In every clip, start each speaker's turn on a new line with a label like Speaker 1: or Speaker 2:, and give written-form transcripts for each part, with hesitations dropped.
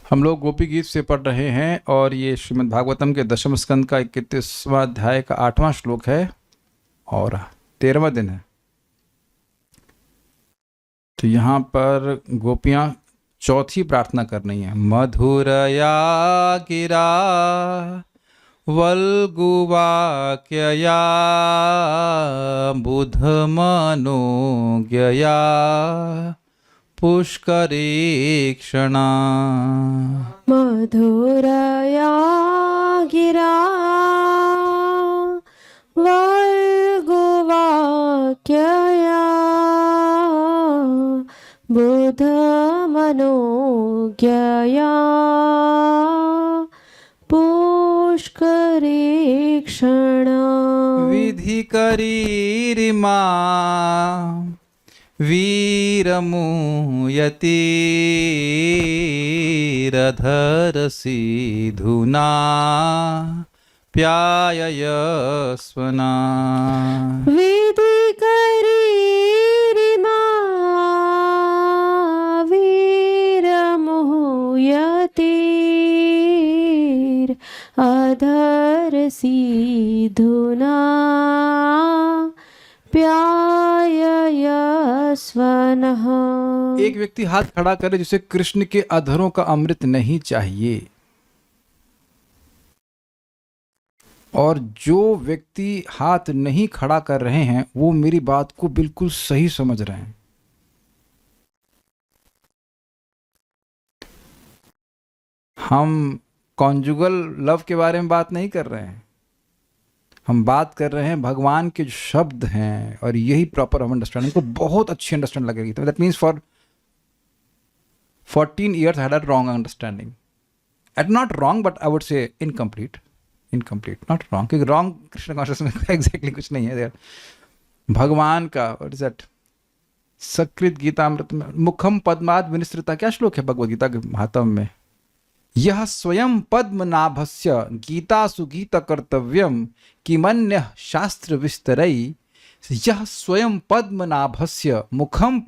Speaker 1: हम लोग गोपी गीत से पढ़ रहे हैं और ये श्रीमद् भागवतम के दशम स्कंद का 31वां अध्याय का 8वां श्लोक है और 13वां दिन है। तो यहाँ पर गोपियाँ चौथी प्रार्थना कर रही हैं। मधुरया गिरा वल्गुवाक्यया बुधमनोज्ञया पुष्करेक्षणा।
Speaker 2: मधुरया गिरा वल्गुवाक्यया बुधमनोज्ञया पुष्करेक्षणा।
Speaker 1: विधिकरीरिमा वीरमुयतीरधरसिधुना प्याययस्वना।
Speaker 2: विधिकरीरिमा वीरमुयतीरधरसिधुना प्याययस्वनः।
Speaker 1: एक व्यक्ति हाथ खड़ा करे जिसे कृष्ण के अधरों का अमृत नहीं चाहिए, और जो व्यक्ति हाथ नहीं खड़ा कर रहे हैं वो मेरी बात को बिल्कुल सही समझ रहे हैं। हम कॉन्जुगल लव के बारे में बात नहीं कर रहे हैं, हम बात कर रहे हैं भगवान के जो शब्द हैं, और यही प्रॉपर हम अंडरस्टैंडिंग को बहुत अच्छी अंडरस्टैंड लगेगी। तो that means for 14 years I had a wrong understanding. And not wrong, but I would say incomplete. Not wrong, क्योंकि wrong कृष्ण कॉन्शियसनेस में एग्जैक्टली कुछ नहीं है। भगवान का व्हाट इज दैट, सकृत गीतामृत में मुखम पद्माद विनिसृता, क्या श्लोक है भगवद गीता के महात्म्य में? यह स्वयं पद्मनाभस्य गीतासु गीत कर्तव्यम किमन्य शास्त्र विस्तरई। यह स्वयं पद्मनाभस्य मुखम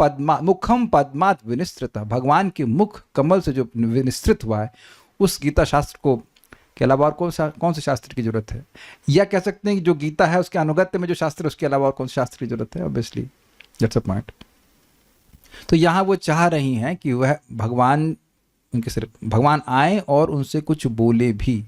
Speaker 1: पद्मात विनिस्तृत। भगवान के मुख कमल से जो विनिस्तृत हुआ है, उस गीता शास्त्र को के अलावा और कौन से शास्त्र की जरूरत है? या कह सकते हैं कि जो गीता है उसके अनुगत्य में जो शास्त्र, उसके अलावा और कौन से शास्त्र की जरूरत है? Obviously that's a point. तो यहाँ वो चाह रही हैं कि वह भगवान, उनके सिर्फ भगवान आए और उनसे कुछ बोले भी।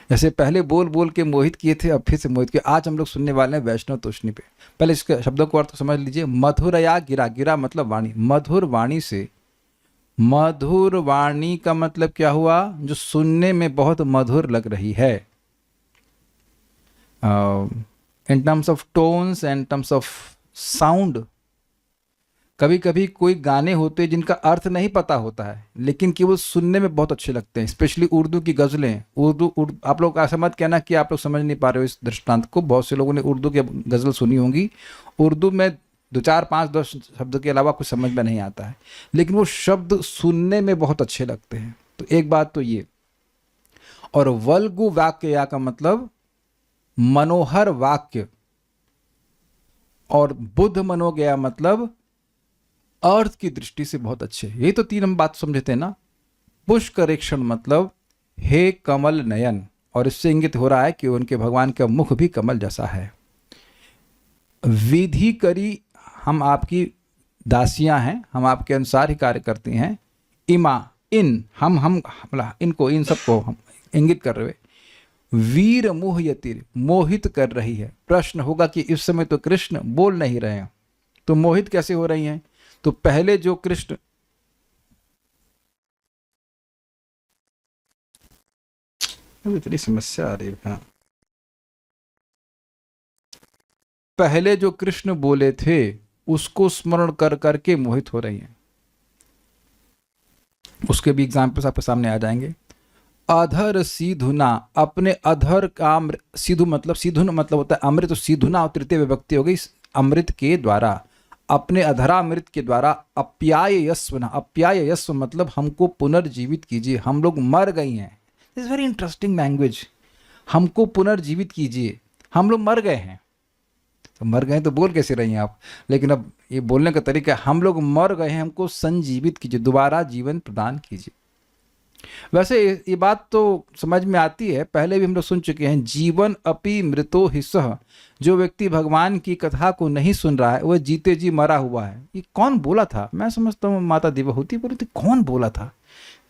Speaker 1: जैसे पहले बोल बोल के मोहित किए थे, अब फिर से मोहित किए। आज हम लोग सुनने वाले हैं वैष्णव तूष्णी पे। पहले इसके शब्दों को अर्थ समझ लीजिए। मधुरया गिरा, गिरा मतलब वाणी, मधुर वाणी से। मधुर वाणी का मतलब क्या हुआ? जो सुनने में बहुत मधुर लग रही है, in terms of tones and terms of sound. कभी कभी कोई गाने होते हैं जिनका अर्थ नहीं पता होता है, लेकिन कि वो सुनने में बहुत अच्छे लगते हैं। स्पेशली उर्दू की गज़लें। उर्दू आप लोग ऐसा मत कहना कि आप लोग समझ नहीं पा रहे हो इस दृष्टांत को। बहुत से लोगों ने उर्दू की गज़ल सुनी होंगी। उर्दू में 2 4 5 10 शब्द के अलावा कुछ समझ में नहीं आता है, लेकिन वो शब्द सुनने में बहुत अच्छे लगते हैं। तो एक बात तो ये। और वल्गु वाक्य का मतलब मनोहर वाक्य, और बुद्ध मनोज्ञया मतलब अर्थ की दृष्टि से बहुत अच्छे। ये तो 3 हम बात समझते हैं ना। पुष्करेक्षण मतलब हे कमल नयन, और इससे इंगित हो रहा है कि उनके भगवान का मुख भी कमल जैसा है। विधि करी, हम आपकी दासियां हैं, हम आपके अनुसार ही कार्य करती हैं। इमा, इन, हम इनको, इन सबको हम इंगित कर रहे। वीर मोहयतिर, मोहित कर रही है। प्रश्न होगा कि इस समय तो कृष्ण बोल नहीं रहे हैं, तो मोहित कैसे हो रही हैं? तो पहले जो कृष्ण, इतनी समस्या आ रही है। पहले जो कृष्ण बोले थे उसको स्मरण कर करके मोहित हो रही हैं। उसके भी एग्जाम्पल्स आपके सामने आ जाएंगे। अधर सीधुना, अपने अधर का, सीधु मतलब, सीधुन मतलब होता है अमृत, तो सीधुना और तृतीय विभक्ति हो गई। अमृत के द्वारा, अपने अधरामृत के द्वारा। अप्यायस्व, अप्यायस्व मतलब हमको पुनर्जीवित कीजिए, हम लोग मर गई हैं। This is very interesting language. हमको पुनर्जीवित कीजिए, हम लोग मर गए हैं। तो मर गए तो बोल कैसे रही हैं आप? लेकिन अब ये बोलने का तरीका, हम लोग मर गए हैं, हमको संजीवित कीजिए, दोबारा जीवन प्रदान कीजिए। वैसे ये बात तो समझ में आती है, पहले भी हम लोग सुन चुके हैं, जीवन अपि मृतो हि सः। जो व्यक्ति भगवान की कथा को नहीं सुन रहा है वह जीते जी मरा हुआ है। ये कौन बोला था? मैं समझता हूँ माता देवहूति बोली थी। कौन बोला था?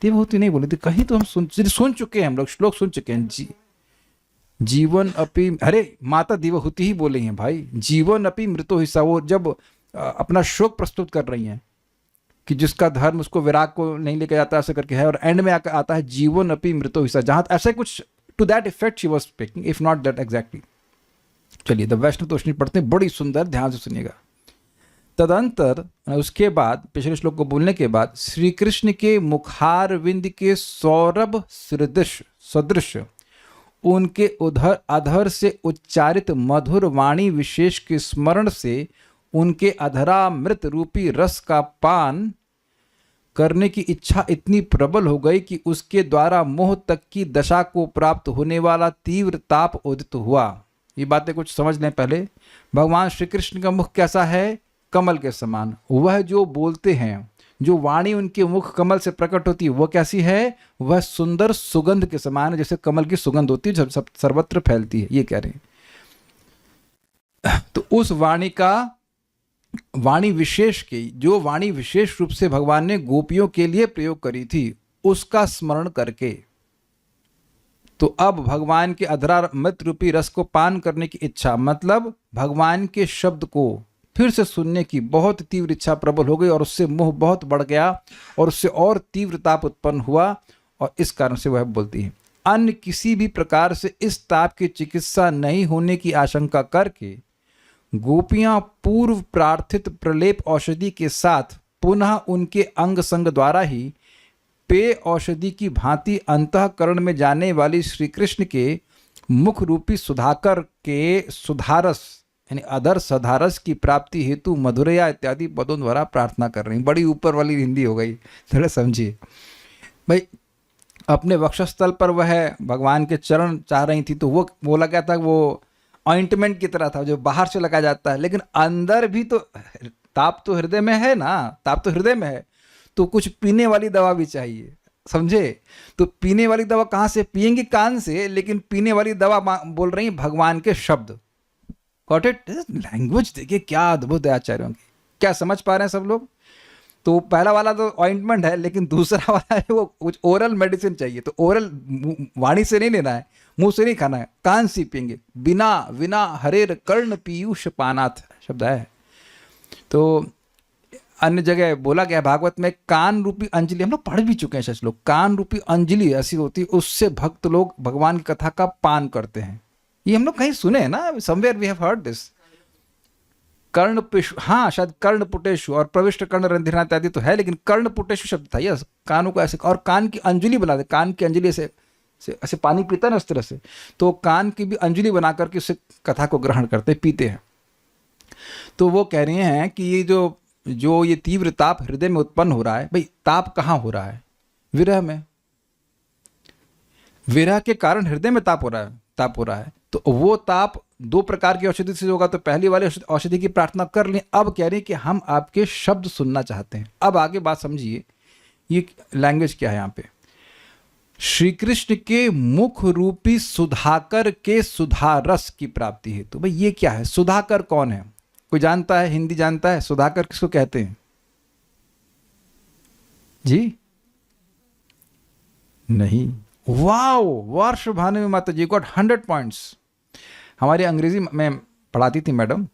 Speaker 1: देवहूति नहीं बोली थी, कहीं तो हम सुन चुके हैं, हम लोग श्लोक सुन चुके हैं। जीवन अपि, अरे माता देवहूति ही बोले हैं भाई, जीवन अपि मृतो हि सः। वो जब अपना शोक प्रस्तुत कर रही हैं कि जिसका धर्म उसको विराग को नहीं लेके जाता, ऐसे करके है, और एंड में आकर आता है जीवन अपि मृतो हि सः, जहां ऐसे कुछ to that effect she was speaking, if not that exactly. चलिए द वैष्णव तोषणी पढ़ते हैं, बड़ी सुंदर, ध्यान से सुनिएगा। तदंतर, उसके बाद, पिछले श्लोक को बोलने के बाद, श्री कृष्ण के मुखारविंद के सौरभ सदृश उनके उधर अधर से उच्चारित मधुर वाणी विशेष के स्मरण से उनके अधरामृत रूपी रस का पान करने की इच्छा इतनी प्रबल हो गई कि उसके द्वारा मोह तक की दशा को प्राप्त होने वाला तीव्र ताप उदित हुआ। ये बातें कुछ समझ लें पहले। भगवान श्री कृष्ण का मुख कैसा है? कमल के समान। वह जो बोलते हैं, जो वाणी उनके मुख कमल से प्रकट होती है, वह कैसी है? वह सुंदर सुगंध के समान है, जैसे कमल की सुगंध होती है, जब सब सर्वत्र फैलती है, ये कह रहे हैं। तो उस वाणी विशेष की, जो वाणी विशेष रूप से भगवान ने गोपियों के लिए प्रयोग करी थी, उसका स्मरण करके तो अब भगवान के अधरामृत रूपी रस को पान करने की इच्छा, मतलब भगवान के शब्द को फिर से सुनने की बहुत तीव्र इच्छा प्रबल हो गई, और उससे मोह बहुत बढ़ गया, और उससे और तीव्र ताप उत्पन्न हुआ, और इस कारण से वह बोलती है। अन्य किसी भी प्रकार से इस ताप की चिकित्सा नहीं होने की आशंका करके गोपियां पूर्व प्रार्थित प्रलेप औषधि के साथ पुनः उनके अंग संग द्वारा ही पेय औषधि की भांति अंतःकरण में जाने वाली श्री कृष्ण के मुख रूपी सुधाकर के सुधारस यानी अधर सधारस की प्राप्ति हेतु मधुरया इत्यादि पदों द्वारा प्रार्थना कर रही। बड़ी ऊपर वाली हिंदी हो गई, थोड़ा समझिए भाई। अपने वक्षस्थल पर वह भगवान के चरण चाह रही थी, तो वो बोला गया था वो ऑइंटमेंट की तरह था जो बाहर से लगा जाता है, लेकिन अंदर भी तो ताप तो हृदय में है ना, ताप तो हृदय में है, तो कुछ पीने वाली दवा भी चाहिए, समझे? तो पीने वाली दवा कहाँ से पिएंगे? कान से, लेकिन पीने वाली दवा बोल रही भगवान के शब्द। Got it? लैंग्वेज देखिए क्या अद्भुत है आचार्यों की। क्या समझ पा रहे हैं सब लोग? तो पहला वाला तो ऑइंटमेंट है, लेकिन दूसरा वाला है वो कुछ ओरल मेडिसिन चाहिए। तो ओरल वाणी से नहीं लेना है, मुंह से नहीं खाना है, कान से पिएंगे। बिना विना हरेर कर्ण पीयूष पानाथ शब्द है। तो अन्य जगह बोला गया भागवत में, कान रूपी अंजलि, हम लोग पढ़ भी चुके हैं सच लोग, कान रूपी अंजलि ऐसी होती है, उससे भक्त लोग भगवान की कथा का पान करते हैं। ये हम लोग कहीं सुने हैं ना, somewhere we have heard this. कर्णपुटेशु, हाँ शायद कर्णपुटेशु और प्रविष्ट कर्ण रंधिरा इत्यादि तो है, लेकिन कर्णपुटेशु शब्द था। यस, कानों को ऐसे, और कान की अंजलि बना दे, कान की अंजलि ऐसे पानी पीता है ना उस तरह से, तो कान की भी अंजलि बना करके उससे कथा को ग्रहण करते पीते हैं। तो वो कह रहे हैं कि ये जो ये तीव्र ताप हृदय में उत्पन्न हो रहा है, भाई ताप कहाँ हो रहा है? विरह में। विरह के कारण हृदय में ताप हो रहा है। तो वो ताप दो प्रकार की औषधि से होगा। तो पहली वाली औषधि की प्रार्थना कर ली, अब कह रहे हैं कि हम आपके शब्द सुनना चाहते हैं। अब आगे बात समझिए, ये लैंग्वेज क्या है यहाँ पे। श्री कृष्ण के मुख रूपी सुधाकर के सुधारस की प्राप्ति है। तो भाई ये क्या है? सुधाकर कौन है? कोई जानता है? हिंदी जानता है? सुधाकर किसको कहते हैं जी? नहीं। वाओ, वर्ष भानु माता जी गॉट 100 पॉइंट्स। हमारी अंग्रेजी में पढ़ाती थी मैडम,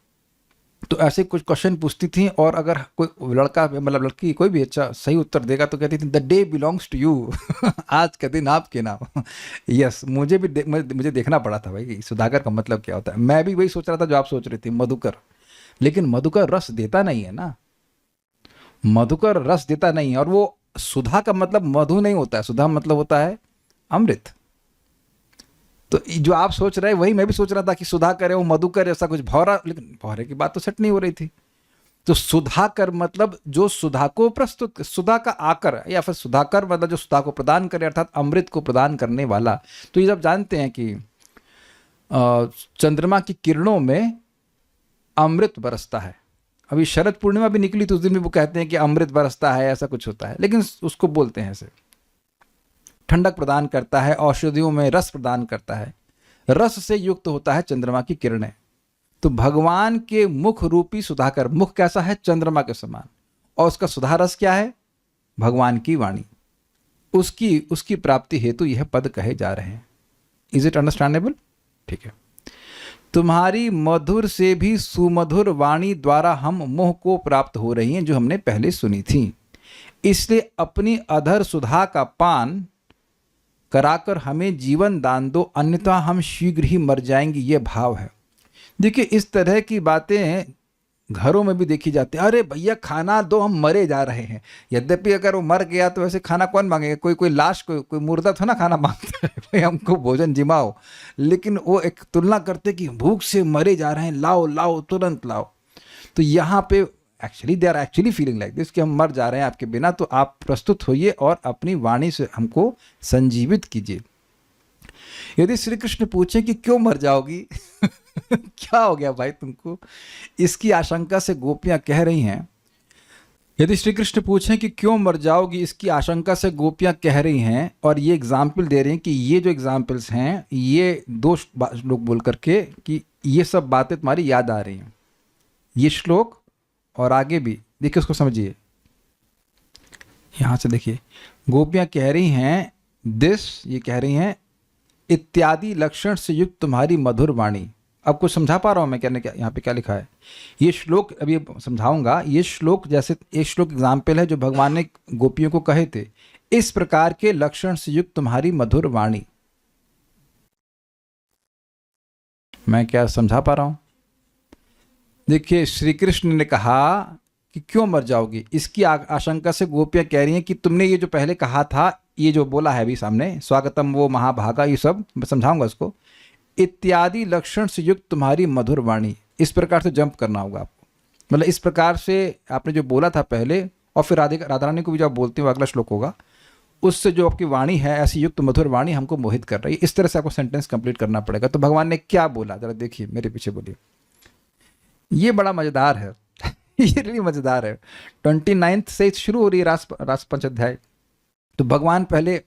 Speaker 1: तो ऐसे कुछ क्वेश्चन पूछती थी, और अगर कोई लड़का मतलब लड़की कोई भी अच्छा सही उत्तर देगा तो कहती थी the day belongs to you आज का दिन आपके नाम। यस, मुझे देखना पड़ा था भाई सुधाकर का मतलब क्या होता है। मैं भी वही सोच रहा था जो आप सोच रही थी, मधुकर। लेकिन मधुकर रस देता नहीं है ना, मधुकर रस देता नहीं है। और वो सुधा का मतलब मधु नहीं होता है, सुधा मतलब होता है अमृत। तो जो आप सोच रहे हैं वही मैं भी सोच रहा था कि सुधाकर है वो मधुकर, ऐसा कुछ भौरा, लेकिन भौरे की बात तो सेट नहीं हो रही थी। तो सुधाकर मतलब जो सुधा को प्रस्तुत, सुधा का आकर, या फिर सुधाकर मतलब जो सुधा को प्रदान करे, अर्थात अमृत को प्रदान करने वाला। तो ये सब जानते हैं कि चंद्रमा की किरणों में अमृत बरसता है। अभी शरद पूर्णिमा भी निकली तो उस दिन भी वो कहते हैं कि अमृत बरसता है, ऐसा कुछ होता है, लेकिन उसको बोलते हैं ऐसे। ठंडक प्रदान करता है, औषधियों में रस प्रदान करता है, रस से युक्त होता है चंद्रमा की किरणें। तो भगवान के मुख रूपी सुधाकर, मुख कैसा है? चंद्रमा के समान, और उसका सुधा रस क्या है? भगवान की वाणी। उसकी प्राप्ति हेतु यह पद कहे जा रहे हैं। Is it understandable? ठीक है। तुम्हारी मधुर से भी सुमधुर वाणी द्वारा हम मोह को प्राप्त हो रही हैं, जो हमने पहले सुनी थी। इसलिए अपनी अधर सुधा का पान कराकर हमें जीवन दान दो, अन्यथा हम शीघ्र ही मर जाएंगे। ये भाव है। देखिए, इस तरह की बातें घरों में भी देखी जाती है। अरे भैया खाना दो, हम मरे जा रहे हैं। यद्यपि अगर वो मर गया तो वैसे खाना कौन मांगेगा? कोई लाश, कोई मुर्दा तो ना खाना मांगता है, भाई हमको भोजन जिमाओ। लेकिन वो एक तुलना करते कि भूख से मरे जा रहे हैं, लाओ लाओ तुरंत लाओ। तो यहाँ पे actually they are actually feeling like this कि हम मर जा रहे हैं आपके बिना, तो आप प्रस्तुत होइए और अपनी वाणी से हमको संजीवित कीजिए। यदि श्री कृष्ण पूछें कि क्यों मर जाओगी क्या हो गया भाई तुमको, इसकी आशंका से गोपियां कह रही हैं। यदि श्री कृष्ण पूछें कि क्यों मर जाओगी, इसकी आशंका से गोपियां कह रही हैं, और ये एग्जाम्पल दे रही हैं कि ये जो एग्जाम्पल्स हैं, ये दो श्लोक बोल करके कि ये सब बातें तुम्हारी याद आ रही हैं। ये श्लोक और आगे भी देखिए, उसको समझिए। यहां से देखिए, गोपियां कह रही हैं ये कह रही हैं इत्यादि लक्षण से युक्त तुम्हारी मधुर वाणी। अब कुछ समझा पा रहा हूं मैं कहने क्या यहाँ पे क्या लिखा है? ये श्लोक अभी समझाऊंगा। ये श्लोक जैसे एक श्लोक एग्जाम्पल है जो भगवान ने गोपियों को कहे थे, इस प्रकार के लक्षण से युक्त तुम्हारी मधुर वाणी। मैं क्या समझा पा रहा हूं? देखिए, श्री कृष्ण ने कहा कि क्यों मर जाओगी, इसकी आशंका से गोपियां कह रही हैं कि तुमने ये जो पहले कहा था, ये जो बोला है अभी सामने, स्वागतम वो महाभागा, ये सब मैं समझाऊंगा उसको। इत्यादि लक्षण से युक्त तुम्हारी मधुर वाणी, इस प्रकार से जंप करना होगा आपको। मतलब इस प्रकार से आपने जो बोला था पहले, और फिर राधा रानी को भी जब बोलते हो अगला श्लोक होगा, उससे जो आपकी वाणी है ऐसी युक्त मधुर वाणी हमको मोहित कर रही है। इस तरह से आपको सेंटेंस कंप्लीट करना पड़ेगा। तो भगवान ने क्या बोला, जरा देखिए, मेरे पीछे बोलिए। ये बड़ा मजेदार है ये रियली मजेदार है। 29 से शुरू हो रही है रास पंचाध्याय। तो भगवान पहले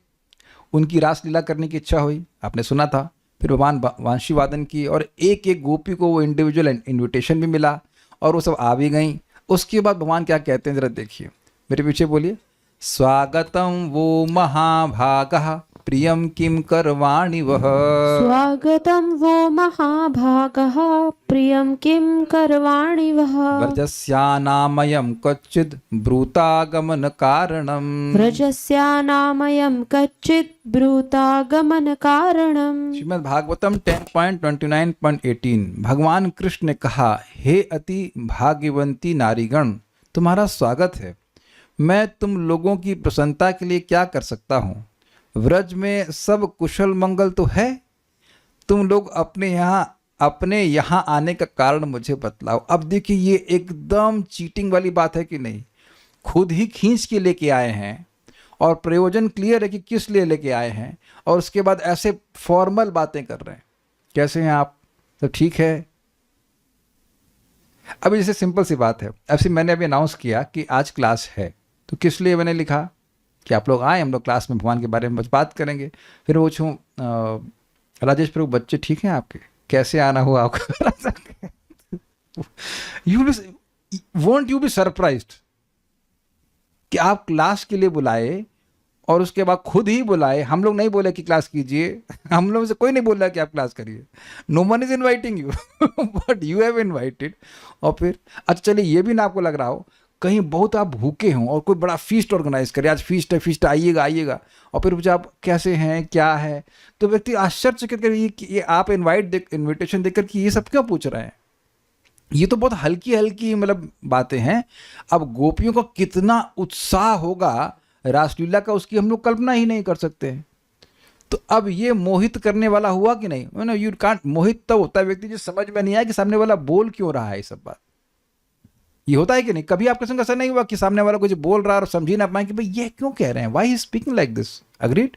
Speaker 1: उनकी रासलीला करने की इच्छा हुई, आपने सुना था। फिर भगवान वांशी वादन की, और एक एक गोपी को वो इंडिविजुअल इनविटेशन भी मिला, और वो सब आ भी गई। उसके बाद भगवान क्या कहते हैं, जरा देखिए, मेरे पीछे बोलिए। स्वागतम वो महाभागः प्रियम किम करवाणि वह।
Speaker 2: स्वागतं वो महाभागः प्रियं किं करवाणि वः।
Speaker 1: व्रजस्यानामयं कच्चिद् ब्रूतागमन कारणम्।
Speaker 2: व्रजस्यानामयं कच्चित् ब्रूतागमन कारणम्।
Speaker 1: श्रीमद् भागवतम 10.29.18। भगवान कृष्ण ने कहा, हे अति भाग्यवंती नारीगण, तुम्हारा स्वागत है। मैं तुम लोगों की प्रसन्नता के लिए क्या कर सकता हूँ? व्रज में सब कुशल मंगल तो है। तुम लोग अपने यहाँ आने का कारण मुझे बतलाओ। अब देखिए, ये एकदम चीटिंग वाली बात है कि नहीं? खुद ही खींच के लेके आए हैं, और प्रयोजन क्लियर है कि किस लिए लेके आए हैं, और उसके बाद ऐसे फॉर्मल बातें कर रहे हैं। कैसे हैं आप? सब ठीक है? अभी जैसे सिंपल सी बात है, ऐसे मैंने अभी अनाउंस किया कि आज क्लास है, तो किस लिए मैंने लिखा कि आप लोग आए, हम लोग क्लास में भगवान के बारे में बात करेंगे। फिर वो राजेश प्रभु, बच्चे ठीक हैं आपके? कैसे आना हुआ आपका? वोंट यू बी सरप्राइज्ड कि आप क्लास के लिए बुलाए, और उसके बाद खुद ही बुलाए। हम लोग नहीं बोले कि क्लास कीजिए, हम लोग से कोई नहीं बोल रहा कि आप क्लास करिए। No one is inviting you but you have invited. और फिर अच्छा चलिए, ये भी ना आपको लग रहा हो कहीं बहुत आप भूखे हों और कोई बड़ा फीस्ट ऑर्गेनाइज करे, आज फीस्ट है आइएगा, और फिर पूछा आप कैसे हैं, क्या है, तो व्यक्ति आश्चर्यचकित कर ये आप इन्विटेशन देकर कि ये सब क्यों पूछ रहे हैं? ये तो बहुत हल्की हल्की मतलब बातें हैं। अब गोपियों का कितना उत्साह होगा रासलीला का, उसकी हम लोग कल्पना ही नहीं कर सकते हैं। तो अब ये मोहित करने वाला हुआ कि नहीं? You can't. मोहित तब होता है व्यक्ति जो समझ में नहीं आया कि सामने वाला बोल क्यों रहा है। ये सब बात ये होता है कि नहीं? कभी आपके संग ऐसा नहीं हुआ कि सामने वाला कुछ बोल रहा है और समझ ही ना पाए कि भाई ये क्यों कह रहे हैं, why he speaking like this. Agreed?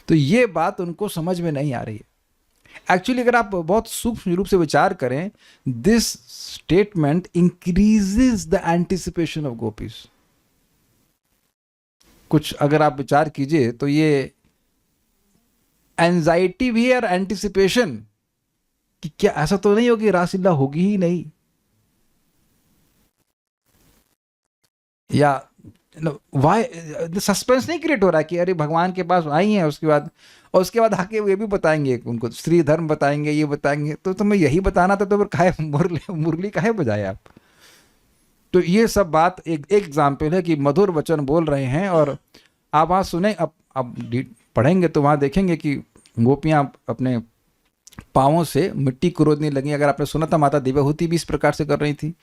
Speaker 1: तो ये बात उनको समझ में नहीं आ रही है। एक्चुअली अगर आप बहुत सूक्ष्म रूप से विचार करें, this statement increases the anticipation of gopis. कुछ अगर आप विचार कीजिए तो ये एंजाइटी भी है और एंटिसिपेशन कि क्या ऐसा तो नहीं होगी रासलीला होगी ही नहीं, या वाई सस्पेंस नहीं क्रिएट हो रहा है कि अरे भगवान के पास आई हैं उसके बाद आके ये भी बताएंगे, उनको स्त्री धर्म बताएंगे, ये बताएंगे, तो तुम्हें यही बताना था तो फिर काहे मुरली काहे बजाए आप। तो ये सब बात एक एग्जाम्पल है कि मधुर वचन बोल रहे हैं। और आप वहाँ सुने, अब पढ़ेंगे तो वहाँ देखेंगे कि गोपियाँ अपने पाँवों से मिट्टी कुरोदने लगी। अगर आपने सुना था माता दिव्यहूति भी इस प्रकार से कर रही थी,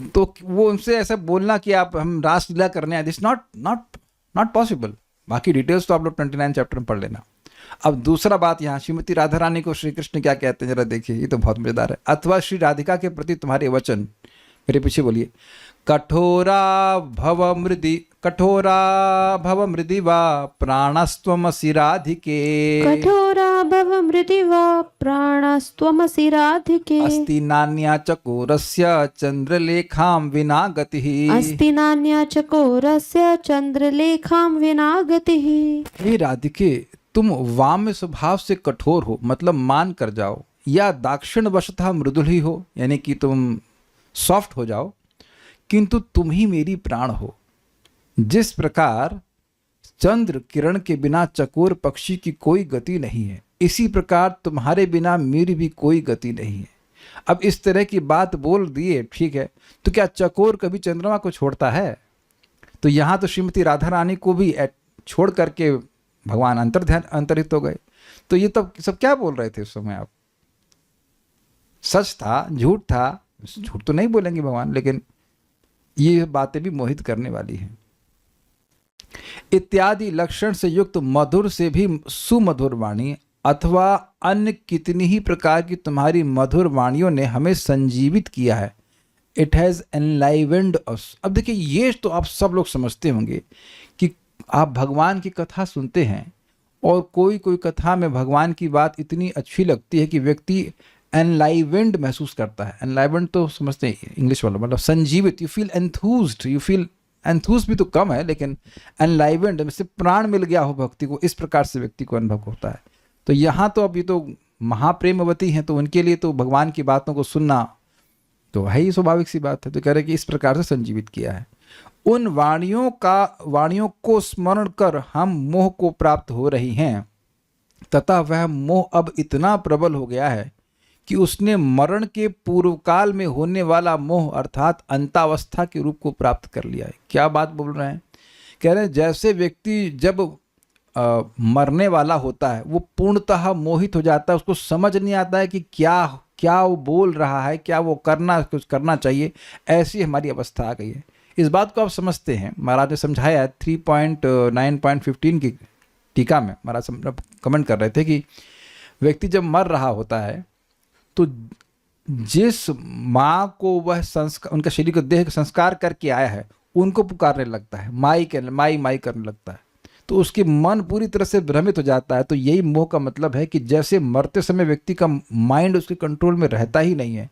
Speaker 1: तो वो उनसे ऐसा बोलना कि आप हम रासलीला करने आए, दिस नॉट पॉसिबल। बाकी डिटेल्स तो आप लोग 29 चैप्टर में पढ़ लेना। अब दूसरा बात, यहाँ श्रीमती राधा रानी को श्री कृष्ण क्या कहते हैं जरा देखिए, ये तो बहुत मजेदार है। अथवा श्री राधिका के प्रति तुम्हारे वचन, मेरे पीछे बोलिए, कठोरा भव मृदि वा प्राणस्त्वमसि राधिके,
Speaker 2: कठोरा भव मृदि वा प्राणस्त्वमसि राधिके,
Speaker 1: अस्ति नान्या चकोरस्य चंद्रलेखां विना गतिः,
Speaker 2: अस्ति नान्या चकोरस्य चंद्रलेखां विना गतिः।
Speaker 1: हे राधिके, तुम वाम्य स्वभाव से कठोर हो, मतलब मान कर जाओ, या दाक्षिण वशतः मृदुल ही हो, यानी कि तुम सॉफ्ट हो जाओ, किंतु तुम ही मेरी प्राण हो। जिस प्रकार चंद्र किरण के बिना चकोर पक्षी की कोई गति नहीं है, इसी प्रकार तुम्हारे बिना मेरी भी कोई गति नहीं है। अब इस तरह की बात बोल दिए, ठीक है, तो क्या चकोर कभी चंद्रमा को छोड़ता है? तो यहाँ तो श्रीमती राधा रानी को भी छोड़ करके भगवान अंतरित हो गए। तो ये तो सब क्या बोल रहे थे उस समय आप? सच था, झूठ था? झूठ तो नहीं बोलेंगे भगवान, लेकिन ये बातें भी मोहित करने वाली हैं। इत्यादि लक्षण से युक्त मधुर से भी सुमधुर वाणी अथवा अन्य कितनी ही प्रकार की तुम्हारी मधुर वाणियों ने हमें संजीवित किया है। इट हैज़ एनलाइवेंड अस। अब देखिए, ये तो आप सब लोग समझते होंगे कि आप भगवान की कथा सुनते हैं और कोई कोई कथा में भगवान की बात इतनी अच्छी लगती है कि व्यक्ति एनलाइवेंड महसूस करता है। एनलाइवेंड तो समझते हैं इंग्लिश वाला, मतलब संजीवित, यू फील एंथूज्ड, यू फील एंथूज भी तो कम है, लेकिन एनलाइवेंड में से प्राण मिल गया हो भक्ति को, इस प्रकार से व्यक्ति को अनुभव होता है। तो यहाँ तो अब ये तो महाप्रेमवती हैं, तो उनके लिए तो भगवान की बातों को सुनना तो है ही स्वाभाविक सी बात है। तो कह रहे कि इस प्रकार से संजीवित किया है। उन वाणियों को स्मरण कर हम मोह को प्राप्त हो रही हैं, तथा वह मोह अब इतना प्रबल हो गया है कि उसने मरण के पूर्व काल में होने वाला मोह अर्थात अंतावस्था के रूप को प्राप्त कर लिया है। क्या बात बोल रहे हैं? कह रहे हैं जैसे व्यक्ति जब मरने वाला होता है वो पूर्णतः मोहित हो जाता है, उसको समझ नहीं आता है कि क्या वो बोल रहा है, क्या वो कुछ करना चाहिए। ऐसी हमारी अवस्था आ गई है। इस बात को आप समझते हैं, महाराज ने समझाया 3.9.15 की टीका में। महाराज कमेंट कर रहे थे कि व्यक्ति जब मर रहा होता है तो जिस माँ को वह संस्कार, उनका शरीर को देह का संस्कार करके आया है, उनको पुकारने लगता है, माई करने लगता है, तो उसकी मन पूरी तरह से भ्रमित हो जाता है। तो यही मोह का मतलब है कि जैसे मरते समय व्यक्ति का माइंड उसके कंट्रोल में रहता ही नहीं है,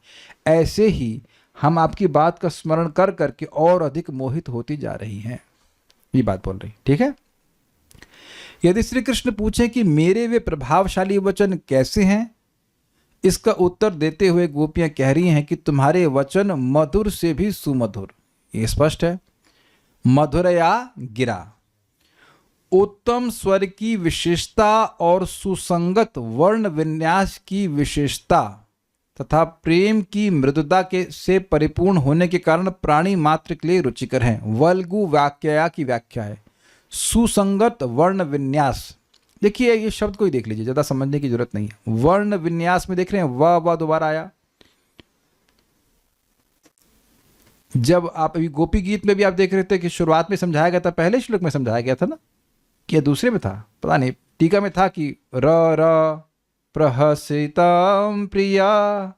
Speaker 1: ऐसे ही हम आपकी बात का स्मरण कर करके और अधिक मोहित होती जा रही हैं। ये बात बोल रही, ठीक है। यदि श्री कृष्ण पूछे कि मेरे वे प्रभावशाली वचन कैसे हैं, इसका उत्तर देते हुए गोपियां कह रही हैं कि तुम्हारे वचन मधुर से भी सुमधुर। ये स्पष्ट है। मधुरया गिरा, उत्तम स्वर की विशेषता और सुसंगत वर्ण विन्यास की विशेषता तथा प्रेम की मृदुता से परिपूर्ण होने के कारण प्राणी मात्र के लिए रुचिकर हैं। वल्गु वाक्या की व्याख्या है सुसंगत वर्ण विन्यास। देखिए ये शब्द को ही देख लीजिए, ज़्यादा समझने की जरूरत नहीं है। वर्ण विन्यास में देख रहे हैं व दोबारा आया। जब आप अभी गोपी गीत में भी आप देख रहे थे कि शुरुआत में समझाया गया था, पहले श्लोक में समझाया गया था ना, कि दूसरे में था पता नहीं, टीका में था कि र प्रहसितम प्रिया,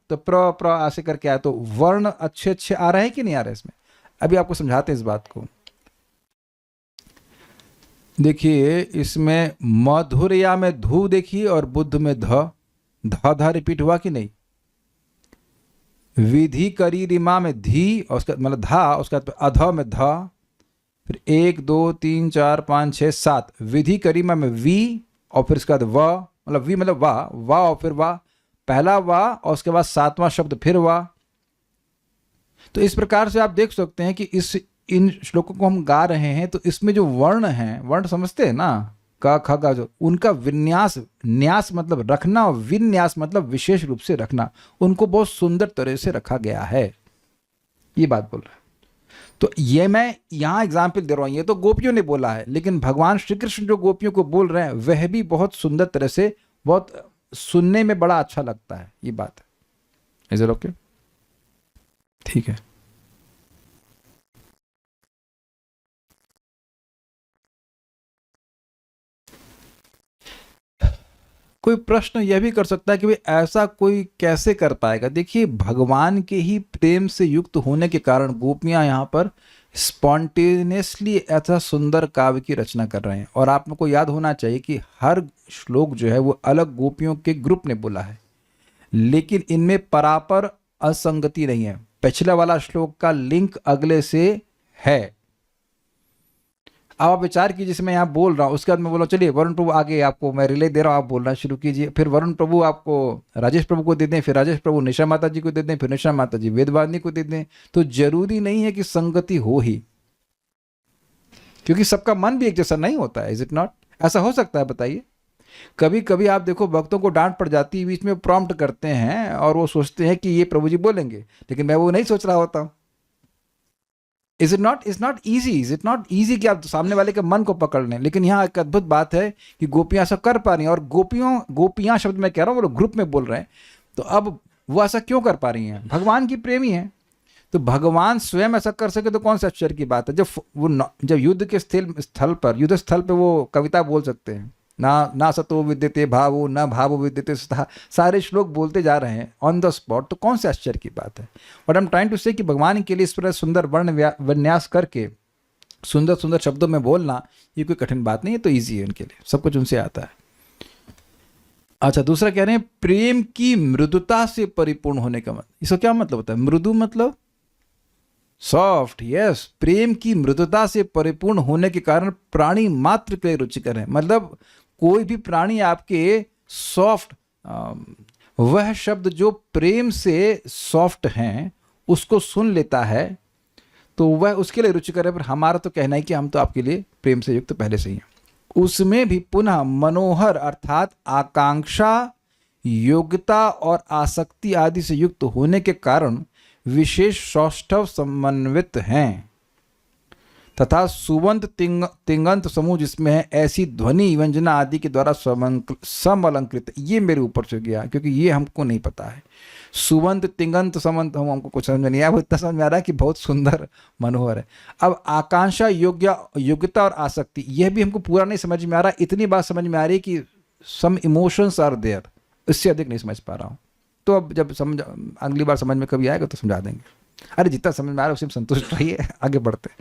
Speaker 1: तो प्र ऐसे करके आया। तो वर्ण अच्छे आ रहे हैं कि नहीं आ रहे इसमें? अभी आपको समझाते हैं इस बात को। देखिए इसमें मधुरया में धू देखिए और बुद्ध में ध रिपीट हुआ कि नहीं। विधि करी रिमा में धी और उसका मतलब धा, उसका अध में ध, फिर 1 2 3 4 5 6 7 विधि करीमा में वी और फिर इसके बाद व, मतलब वी मतलब वाह और फिर वाह, पहला वाह और उसके बाद 7वां शब्द फिर वाह। तो इस प्रकार से आप देख सकते हैं कि इन श्लोकों को हम गा रहे हैं तो इसमें जो वर्ण हैं, वर्ण समझते हैं ना, क ख ग, जो उनका विन्यास, न्यास मतलब रखना और विन्यास मतलब विशेष रूप से रखना, उनको बहुत सुंदर तरह से रखा गया है, ये बात बोल रहा है। तो ये मैं यहाँ एग्जाम्पल दे रहा हूँ, ये तो गोपियों ने बोला है, लेकिन भगवान श्री कृष्ण जो गोपियों को बोल रहे हैं वह भी बहुत सुंदर तरह से, बहुत सुनने में बड़ा अच्छा लगता है, ये बात है। Is it okay? ठीक है। कोई प्रश्न यह भी कर सकता है कि भाई ऐसा कोई कैसे कर पाएगा? देखिए, भगवान के ही प्रेम से युक्त होने के कारण गोपियां यहाँ पर स्पॉन्टेनियसली ऐसा सुंदर काव्य की रचना कर रहे हैं। और आप लोग को याद होना चाहिए कि हर श्लोक जो है वो अलग गोपियों के ग्रुप ने बोला है, लेकिन इनमें परापर असंगति नहीं है। पिछला वाला श्लोक का लिंक अगले से है। अब आप विचार कीजिए, जैसे मैं यहाँ बोल रहा हूँ, उसके बाद मैं बोल रहा हूँ चलिए वरुण प्रभु आगे आपको मैं रिले दे रहा हूँ, आप बोलना शुरू कीजिए। फिर वरुण प्रभु आपको राजेश प्रभु को दे दें, फिर राजेश प्रभु निशा माता जी को दे दें, फिर निशा माता जी वेदवादिनी को दे दें। तो जरूरी नहीं है कि संगति हो ही, क्योंकि सबका मन भी एक जैसा नहीं होता है। Is it not? ऐसा हो सकता है? बताइए। कभी कभी आप देखो भक्तों को डांट पड़ जाती है, बीच में प्रॉम्प्ट करते हैं और वो सोचते हैं कि ये प्रभु जी बोलेंगे, लेकिन मैं वो नहीं सोच रहा होता हूँ। Is it not? Is not easy? Is it not easy कि आप सामने वाले के मन को पकड़ लें? लेकिन यहाँ एक अद्भुत बात है कि गोपियां ऐसा कर पा रही हैं। और गोपियां शब्द मैं कह रहा हूँ, वो ग्रुप में बोल रहे हैं, तो अब वो ऐसा क्यों कर पा रही हैं? भगवान की प्रेमी है, तो भगवान स्वयं ऐसा कर सके तो कौन सा आश्चर्य की बात है। जब युद्ध के युद्ध स्थल पर वो कविता बोल सकते हैं, ना सतो विद्यते भावो न भावो विद्यते सतः, सारे श्लोक बोलते जा रहे हैं ऑन द स्पॉट, तो कौन से आश्चर्य की बात है? But I am trying to say कि भगवान के लिए इस तरह सुंदर वर्ण विन्यास करके सुंदर सुंदर शब्दों में बोलना ये कोई कठिन बात नहीं है, तो ईजी है उनके लिए, सब कुछ उनसे आता है। अच्छा, दूसरा कह रहे हैं प्रेम की मृदुता से परिपूर्ण होने का मतलब, इसका क्या मतलब होता है? मृदु मतलब सॉफ्ट। यस, प्रेम की मृदुता से परिपूर्ण होने के कारण प्राणी मात्र के लिए रुचिकर है। मतलब कोई भी प्राणी आपके सॉफ्ट, वह शब्द जो प्रेम से सॉफ्ट हैं उसको सुन लेता है तो वह उसके लिए रुचिकर है। पर हमारा तो कहना है कि हम तो आपके लिए प्रेम से युक्त पहले से ही हैं। उसमें भी पुनः मनोहर अर्थात आकांक्षा, योग्यता और आसक्ति आदि से युक्त होने के कारण विशेष सौष्ठव समन्वित हैं तथा सुबंत तिंगंत समूह जिसमें है ऐसी ध्वनि व्यंजना आदि के द्वारा समअलंकृत। ये मेरे ऊपर से गया क्योंकि ये हमको नहीं पता है। सुबंत तिंगंत समंत हमको कुछ समझ में नहीं आया, इतना समझ में आ रहा है कि बहुत सुंदर मनोहर है। अब आकांक्षा, योग्यता और आसक्ति, यह भी हमको पूरा नहीं समझ में आ रहा। इतनी बात समझ में आ रही है कि सम इमोशंस आर देयर, इससे अधिक नहीं समझ पा रहा हूँ। तो अब जब अगली बार समझ में कभी आएगा तो समझा देंगे। अरे जितना समझ में आ रहा है उसी में संतुष्ट रहिए, आगे बढ़ते हैं।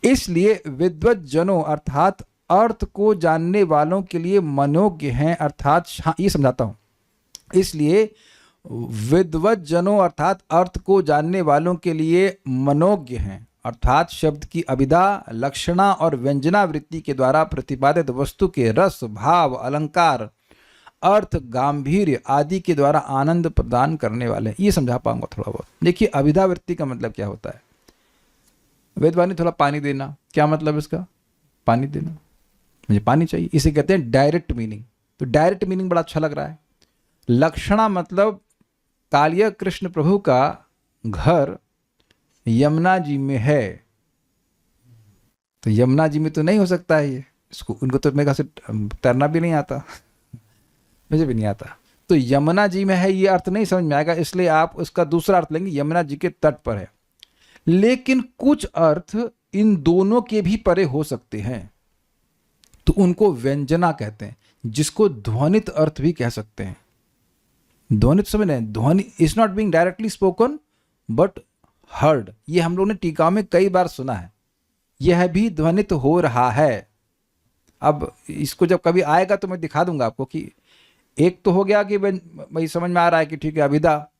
Speaker 1: इसलिए विद्वत जनों अर्थात अर्थ को जानने वालों के लिए मनोज्ञ हैं, अर्थात ये समझाता हूं। इसलिए विद्वत जनों अर्थात अर्थ को जानने वालों के लिए मनोज्ञ हैं, अर्थात शब्द की अभिधा, लक्षणा और व्यंजना वृत्ति के द्वारा प्रतिपादित वस्तु के रस, भाव, अलंकार, अर्थ, गांभीर्य आदि के द्वारा आनंद प्रदान करने वाले। ये समझा पाऊंगा थोड़ा बहुत। देखिए, अभिधा वृत्ति का मतलब क्या होता है? वेदवाणी थोड़ा पानी देना, क्या मतलब इसका? पानी देना, मुझे पानी चाहिए, इसे कहते हैं डायरेक्ट मीनिंग। तो डायरेक्ट मीनिंग बड़ा अच्छा लग रहा है। लक्षणा मतलब कालिया कृष्ण प्रभु का घर यमुना जी में है, तो यमुना जी में तो नहीं हो सकता है ये, इसको उनको तो मेरे से तैरना भी नहीं आता, मुझे भी नहीं आता, तो यमुना जी में है ये अर्थ नहीं समझ में आएगा। इसलिए आप उसका दूसरा अर्थ लेंगे, यमुना जी के तट पर है। लेकिन कुछ अर्थ इन दोनों के भी परे हो सकते हैं, तो उनको व्यंजना कहते हैं, जिसको ध्वनित अर्थ भी कह सकते हैं। ध्वनित समझ रहे हैं? ध्वनि is not being directly spoken but heard. ये हम लोगों ने टीका में कई बार सुना है, यह भी ध्वनित हो रहा है। अब इसको जब कभी आएगा तो मैं दिखा दूंगा आपको कि एक तो हो गया कि भाई समझ में आ रहा है कि ठीक है, अभिधा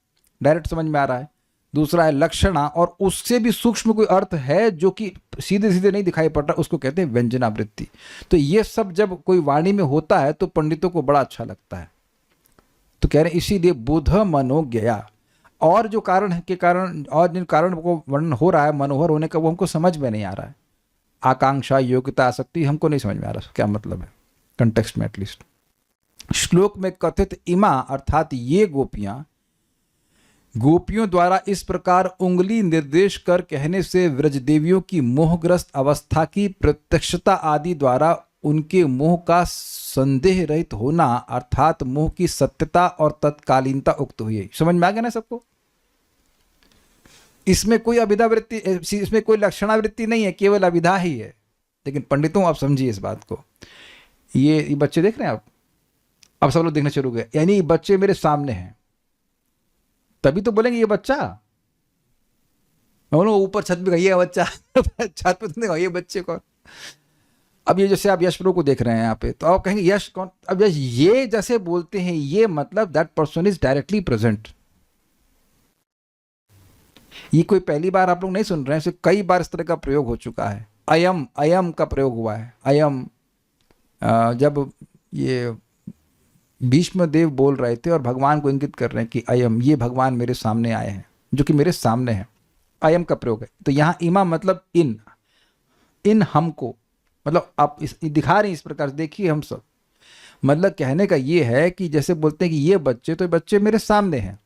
Speaker 1: डायरेक्ट समझ में आ रहा है। दूसरा है लक्षणा, और उससे भी सूक्ष्म कोई अर्थ है जो कि सीधे सीधे नहीं दिखाई पड़ रहा, उसको कहते हैं व्यंजनावृत्ति। तो ये सब जब कोई वाणी में होता है तो पंडितों को बड़ा अच्छा लगता है। तो कह रहे हैं इसीलिए बुध मनोज्ञया, और जो कारण है के कारण और जिन कारण को वर्णन हो रहा है मनोहर होने का, वो हमको समझ में नहीं आ रहा है। आकांक्षा, योग्यता, आसक्ति, हमको नहीं समझ में आ रहा क्या मतलब है कंटेक्स्ट में एटलीस्ट। श्लोक में कथित इमा अर्थात ये गोपियों द्वारा इस प्रकार उंगली निर्देश कर कहने से व्रजदेवियों की मोहग्रस्त अवस्था की प्रत्यक्षता आदि द्वारा उनके मोह का संदेह रहित होना अर्थात मोह की सत्यता और तत्कालीनता उक्त हुई है। समझ में आ गया ना सबको? इसमें कोई अभिधा वृत्ति, इसमें कोई लक्षणावृत्ति नहीं है, केवल अभिधा ही है। लेकिन पंडितों आप समझिए इस बात को। ये बच्चे देख रहे हैं आप, अब सब लोग देखना शुरू हो गए, यानी बच्चे मेरे सामने हैं, तभी तो बोलेंगे ये बच्चा। मैं बोलूँ ऊपर छत पे गई है बच्चा छत पे तो ये बच्चे कौन। अब ये जैसे आप यश प्रभु को देख रहे हैं यहाँ पे, तो आप कहेंगे यश कौन? अब यश ये जैसे बोलते हैं, ये मतलब that person is directly present. ये कोई पहली बार आप लोग नहीं सुन रहे हैं, इसे कई बार इस तरह का प्रयोग हो चुका है। अयम, अयम का प्रयोग हुआ है। अयम जब ये भीष्म देव बोल रहे थे और भगवान को इंगित कर रहे हैं कि अयम, ये भगवान मेरे सामने आए हैं, जो कि मेरे सामने हैं, अयम का प्रयोग है। तो यहाँ इमा मतलब इन हमको, मतलब आप दिखा रहे हैं इस प्रकार से, देखिए हम सब, मतलब कहने का ये है कि जैसे बोलते हैं कि ये बच्चे, तो ये बच्चे मेरे सामने हैं।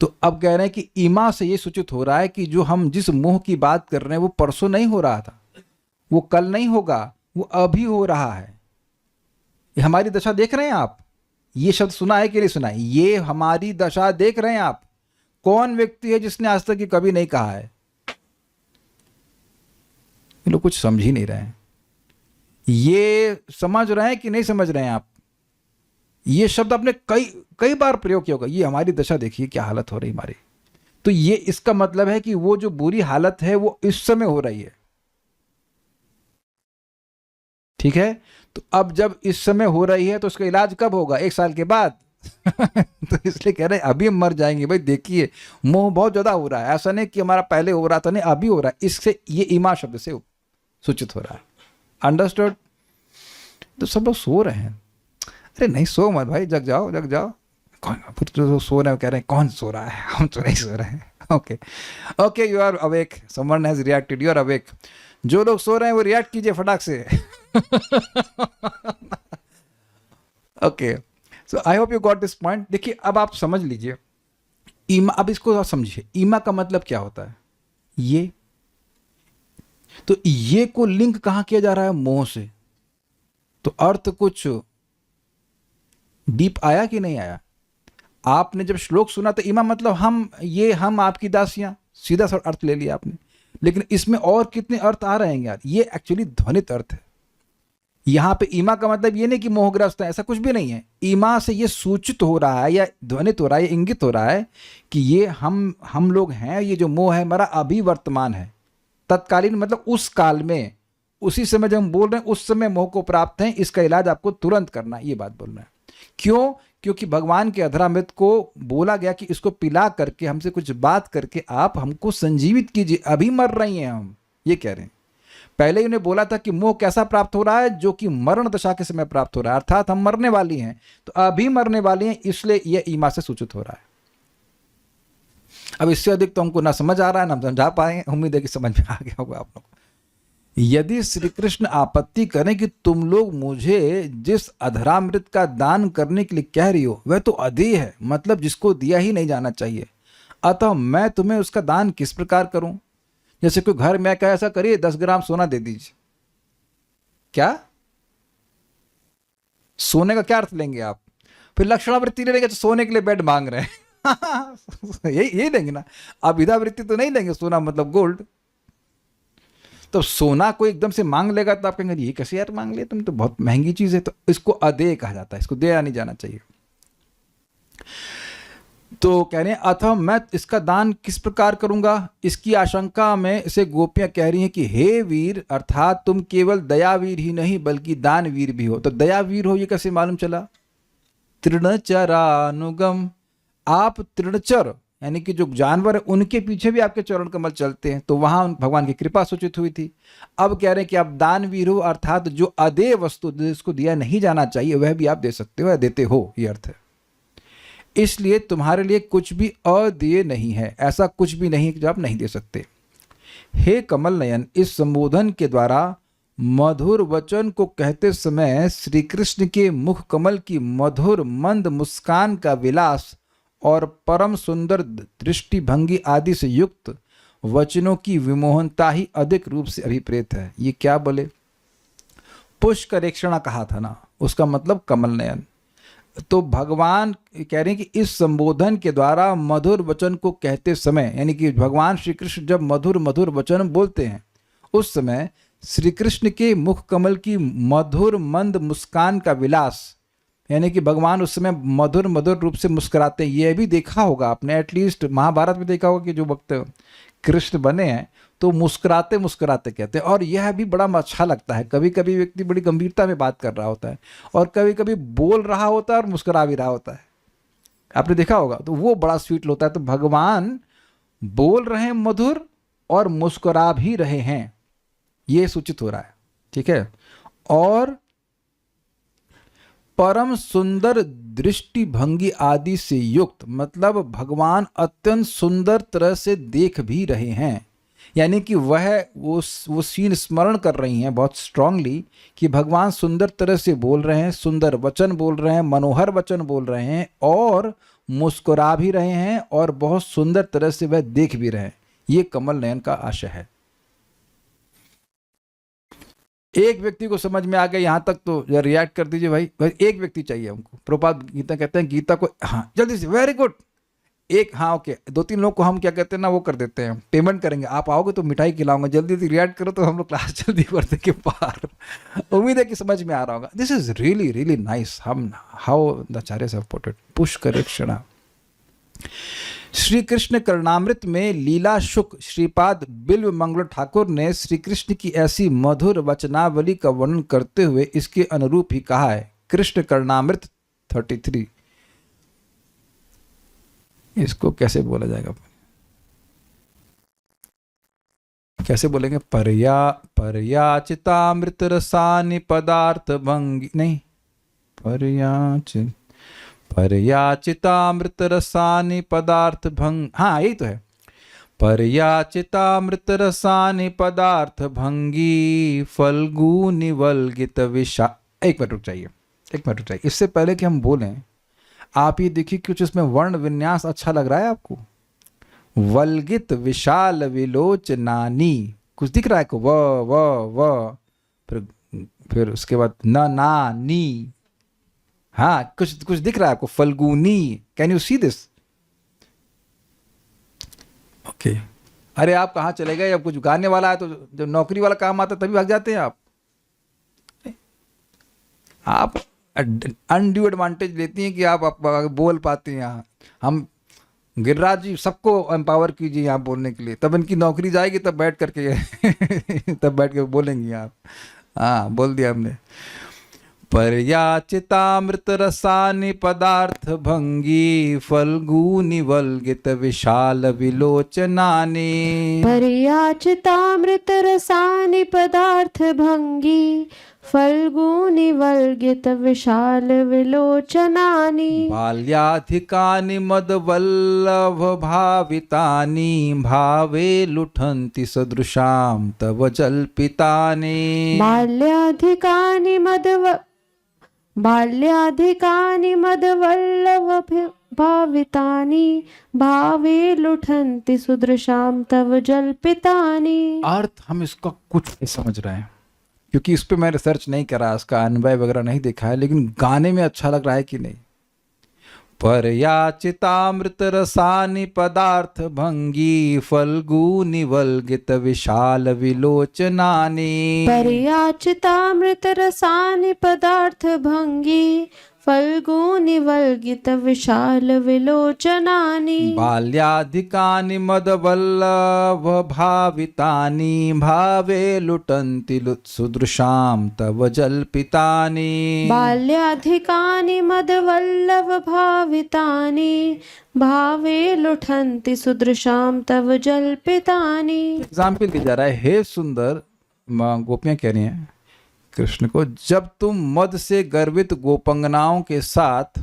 Speaker 1: तो अब कह रहे हैं कि इमा से ये सूचित हो रहा है कि जो हम जिस मोह की बात कर रहे हैं वो परसों नहीं हो रहा था, वो कल नहीं होगा, वो अभी हो रहा है। ये हमारी दशा देख रहे हैं आप? ये शब्द सुना है कि नहीं सुना है? ये हमारी दशा देख रहे हैं आप? कौन व्यक्ति है जिसने आज तक ये कभी नहीं कहा है? ये लोग कुछ समझ ही नहीं रहे हैं। ये समझ रहे हैं कि नहीं समझ रहे हैं आप? ये शब्द आपने कई बार प्रयोग किया होगा, ये हमारी दशा देखिए क्या हालत हो रही हमारी। तो ये इसका मतलब है कि वो जो बुरी हालत है वो इस समय हो रही है, ठीक है? तो अब जब इस समय हो रही है तो उसका इलाज कब होगा? 1 साल के बाद तो इसलिए कह रहे हैं अभी हम मर जाएंगे। भाई देखिए मोह बहुत ज्यादा हो रहा है, ऐसा नहीं कि हमारा पहले हो रहा था, नहीं अभी हो रहा है। इससे ये इमा शब्द से सूचित हो रहा है। अंडरस्टूड? तो सब लोग सो रहे हैं। अरे नहीं सो मत भाई, जग जाओ जग जाओ। कौन जो सो रहे हैं कह रहे हैं कौन सो रहा है? हम तो नहीं सो रहे हैं। Okay okay, you are awake, someone has reacted, you are awake. जो लोग सो रहे हैं वो रिएक्ट कीजिए फटाक से। Okay, so I hope you got this point. देखिए अब आप समझ लीजिए ईमा, अब इसको आप समझिए ईमा का मतलब क्या होता है। ये तो ये को लिंक कहां किया जा रहा है? मोह से। तो अर्थ कुछ डीप आया कि नहीं आया? आपने जब श्लोक सुना तो ईमा मतलब हम आपकी दासियां, सीधा सा अर्थ ले लिया आपने। लेकिन इसमें और कितने अर्थ आ रहे हैं यार? ये एक्चुअली ध्वनित अर्थ है। यहां पे ईमा का मतलब ये नहीं कि मोहग्रस्त है, ऐसा कुछ भी नहीं है। ईमा से ये सूचित हो रहा है या ध्वनित हो रहा है, इंगित हो रहा है कि ये हम लोग हैं, ये जो मोह है हमारा अभी वर्तमान है। तत्कालीन मतलब उस काल में, उसी समय जब हम बोल रहे हैं उस समय मोह को प्राप्त हैं, इसका इलाज आपको तुरंत करना है, ये बात बोल रहे हैं। क्यों? क्योंकि भगवान के अधरामृत को बोला गया कि इसको पिला करके, हमसे कुछ बात करके आप हमको संजीवित कीजिए, अभी मर रही हैं हम, ये कह रहे हैं। पहले ही उन्हें बोला था कि मोह कैसा प्राप्त हो रहा है? जो कि मरण दशा के समय प्राप्त हो रहा है, अर्थात हम मरने वाली हैं, तो अभी मरने वाली हैं, इसलिए यह ईमा से सूचित हो रहा है। अब इससे अधिक तो हमको ना समझ आ रहा है ना हम समझा पाएंगे, उम्मीद है कि समझ में आ गया होगा आप लोग। यदि श्री कृष्ण आपत्ति करें कि तुम लोग मुझे जिस अधरामृत का दान करने के लिए कह रही हो वह तो अधेय है, मतलब जिसको दिया ही नहीं जाना चाहिए, अतः मैं तुम्हें उसका दान किस प्रकार करूं? जैसे कोई घर में कहे ऐसा करिए 10 ग्राम सोना दे दीजिए, क्या सोने का क्या अर्थ लेंगे आप? फिर लक्षणावृत्ति ले लेंगे तो सोने के लिए बेड मांग रहे हैं यही लेंगे ना। आप विधावृत्ति तो नहीं लेंगे, सोना मतलब गोल्ड। तो सोना कोई एकदम से मांग लेगा तो आप कहेंगे ये कैसे यार मांग लिया तुम, तो बहुत महंगी चीज है। तो इसको अदेय कहा जाता है, इसको दिया नहीं जाना चाहिए। तो कह रहे हैं अथवा मैं इसका दान किस प्रकार करूंगा? इसकी आशंका में इसे गोपियां कह रही हैं कि हे वीर, अर्थात तुम केवल दयावीर ही नहीं बल्कि दानवीर भी हो। तो दयावीर हो ये कैसे मालूम चला? तृणचरानुगम, आप तृणचर यानी कि जो जानवर है उनके पीछे भी आपके चरण कमल चलते हैं, तो वहां भगवान की कृपा सूचित हुई थी। अब कह रहे हैं कि आप दानवीर हो, अर्थात जो अदेय वस्तु जिसको दिया नहीं जाना चाहिए वह भी आप दे सकते हो या देते हो, ये अर्थ है। इसलिए तुम्हारे लिए कुछ भी अदेय नहीं है, ऐसा कुछ भी नहीं जो आप नहीं दे सकते। हे कमल नयन, इस संबोधन के द्वारा मधुर वचन को कहते समय श्री कृष्ण के मुख कमल की मधुर मंद मुस्कान का विलास और परम सुंदर दृष्टिभंगी आदि से युक्त वचनों की विमोहनता ही अधिक रूप से अभिप्रेत है। ये क्या बोले? पुष्करेक्षणा कहा था ना, उसका मतलब कमल नयन। तो भगवान कह रहे हैं कि इस संबोधन के द्वारा मधुर वचन को कहते समय, यानी कि भगवान श्री कृष्ण जब मधुर मधुर वचन बोलते हैं उस समय श्री कृष्ण के मुख कमल की मधुर मंद मुस्कान का विलास, यानी कि भगवान उस समय मधुर मधुर रूप से मुस्कुराते हैं। यह भी देखा होगा आपने, एटलीस्ट महाभारत में देखा होगा कि जो भक्त कृष्ण बने हैं तो मुस्कुराते मुस्कुराते कहते हैं, और यह भी बड़ा अच्छा लगता है। कभी कभी व्यक्ति बड़ी गंभीरता में बात कर रहा होता है और कभी कभी बोल रहा होता है और मुस्कुरा भी रहा होता है, आपने देखा होगा, तो वो बड़ा स्वीट होता है। तो भगवान बोल रहे हैं मधुर और मुस्कुरा भी रहे हैं, ये सूचित हो रहा है, ठीक है। और परम सुंदर दृष्टि भंगी आदि से युक्त, मतलब भगवान अत्यंत सुंदर तरह से देख भी रहे हैं, यानी कि वो सीन स्मरण कर रही हैं बहुत स्ट्रांगली कि भगवान सुंदर तरह से बोल रहे हैं, सुंदर वचन बोल रहे हैं, मनोहर वचन बोल रहे हैं और मुस्कुरा भी रहे हैं और बहुत सुंदर तरह से वह देख भी रहे हैं। ये कमल नयन का आशय है। एक व्यक्ति को समझ में आ गया यहाँ तक तो रिएक्ट कर दीजिए भाई, एक व्यक्ति चाहिए हमको। प्रभुपाद गीता कहते हैं, गीता को हाँ जल्दी से, वेरी गुड, एक हाँ ओके, 2-3 लोग को हम क्या कहते हैं ना वो कर देते हैं, पेमेंट करेंगे, आप आओगे तो मिठाई खिलाऊंगा, जल्दी से रिएक्ट करो तो हम लोग क्लास जल्दी करते के पार। उम्मीद है कि समझ में आ रहा होगा। This is really really nice, हम how the acharyas have put it, Pushkarekshana. Shri Krishna Karnamrita में लीला शुक श्रीपाद बिल्व मंगल ठाकुर ने श्री कृष्ण की ऐसी मधुर वचनावली का वर्णन करते हुए इसके अनुरूप ही कहा है। कृष्ण करणामृत 33, इसको कैसे बोला जाएगा, कैसे बोलेंगे? पर्याचितामृत रसानि पदार्थ भंगी, नहीं, पर्याचितामृत रसानि पदार्थ भंग, हाँ यही तो है, पर्याचितामृत रसानि पदार्थ भंगी फल्गुनि वल्गित विषा। एक मिनट रुक जाइए, इससे पहले कि हम बोलें आप ये देखिए कुछ इसमें वर्ण विन्यास अच्छा लग रहा है आपको? वल्गित विशाल विलोचनानी, कुछ दिख रहा है को? व फिर उसके बाद ना नी, हाँ कुछ दिख रहा है आपको? Falguni, can you see this? Okay. अरे आप कहाँ चले गए? अब कुछ गाने वाला है तो जब नौकरी वाला काम आता है तभी भाग जाते हैं आप अनड्यू एडवांटेज लेती हैं कि आप बोल पाते हैं। यहाँ हम गिरिराज जी सबको एम्पावर कीजिए यहाँ बोलने के लिए, तब इनकी नौकरी जाएगी, तब बैठ करके तब बैठ के बोलेंगी आप। हाँ बोल दिया हमने। पर्याचितामृत रसानि पदार्थ भंगी फल्गुनि वल्गित विशाल विलोचनानि,
Speaker 2: पर्याचितामृत रसानि पदार्थ भंगी फल्गुनि वल्गित विशाल विलोचनानि,
Speaker 1: बाल्याधिकानि मदवल्लभ भावितानि भावे लुठन्ति सदृशां तव जल्पितानि,
Speaker 2: बाल्याधिकानि मदवल्लभ भावितानि भावे लुठन्ति सुदृशां तव जल्पितानि।
Speaker 1: अर्थ हम इसका कुछ नहीं समझ रहे हैं क्योंकि इस पे मैं रिसर्च नहीं करा, इसका अन्वय वगैरह नहीं देखा है, लेकिन गाने में अच्छा लग रहा है कि नहीं? पर्याचितामृत रसानि पदार्थ भंगी फल्गुनि वल्गित विशाल विलोचनानि,
Speaker 2: पर्याचितामृत रसानि पदार्थ भंगी फल्गो निवल्गित विशाल विलोचनानि
Speaker 1: बाल्याधिकानि मदवल्लभ भावितानि भावे लुटन्ति सुदृशां तव जल्पितानि।
Speaker 2: बाल्याधिकानि मदवल्लभ भावितानि भावे लुठन्ति सुदृशां तव जल्पितानि।
Speaker 1: एग्जाम्पल दिया जा रहा है, हे सुंदर, गोपियां कह रही हैं कृष्ण को, जब तुम मद से गर्वित गोपंगनाओं के साथ